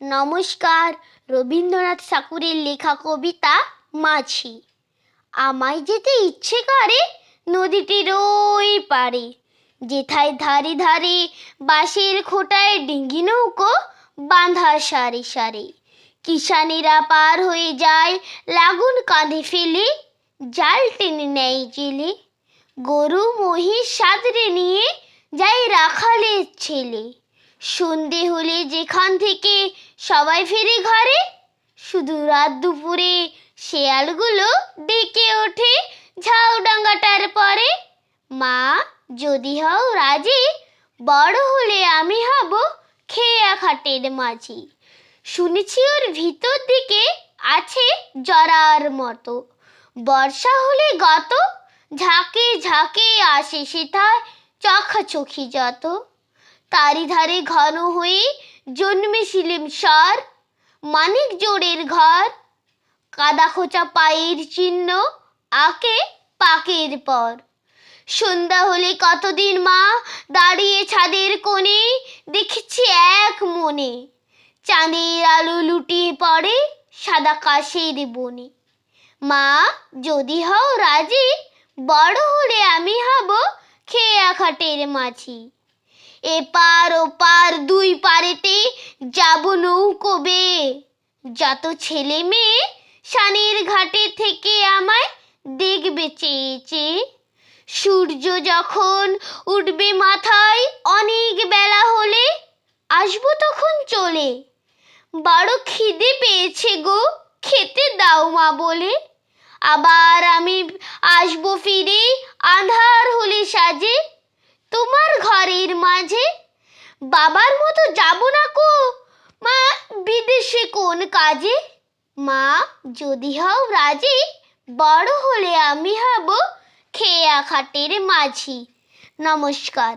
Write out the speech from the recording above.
নমস্কার। রবীন্দ্রনাথ ঠাকুরের লেখা কবিতা মাছি। আমায় যেতে ইচ্ছে করে নদীটির ওই পারে, যেথায় ধারে ধারে বাঁশের খোঁটায় ডিঙ্গি নৌকো বাঁধা সারি সারি। কিষানেরা পার হয়ে যায় লাগুন কাঁধে ফেলে, জাল টেনে নেয় জেলে। গরু মহিষ সাদরে নিয়ে যায় রাখালের ছেলে। সন্ধে হলে যেখান থেকে সবাই ফিরে ঘরে, শুধু রাত দুপুরে শেয়ালগুলো ডেকে ওঠে ঝাউডাঙ্গাটার পরে। মা যদি হও রাজি, বড় হলে আমি হব খেয়া খাটের মাঝি। শুনেছি ওর ভিতর দিকে আছে জরার মতো, বর্ষা হলে গত ঝাঁকে ঝাঁকে আসে সেথায় চোখাচোখি যত। তারি ধারে ঘন হয়ে জন্মেছিলেম স্বর, মানিক জোড়ের ঘর। কাদা খোঁচা পায়ের চিহ্ন আঁকে পাকের পর। সন্ধ্যা হলে কতদিন মা দাঁড়িয়ে ছাদের কোণে, দেখেছি এক মনে চাঁদের আলো লুটিয়ে পড়ে সাদা কাশের বনে। মা যদি হও রাজি, বড় হলে আমি হব খেয়া খাটের মাঝি। এপার ওপার দুই পারেতে যাব নৌকো বেয়ে, যত ছেলে মেয়ে সানের ঘাটে থেকে আমায় দেখবে চেয়ে চেয়ে। সূর্য যখন উঠবে মাথায় অনেক বেলা হলে, আসবো তখন চলে। বড় খিদে পেয়েছে গো, খেতে দাও মা বলে। আবার আমি আসবো ফিরে আঁধার হলে সাজে, তোমার ঘরের মাঝে। বাবার মতো যাব না কো মা বিদেশে কোন কাজে। মা যদি হও রাজি, বড় হলে আমি হব খেয়া খাটের মাঝি। নমস্কার।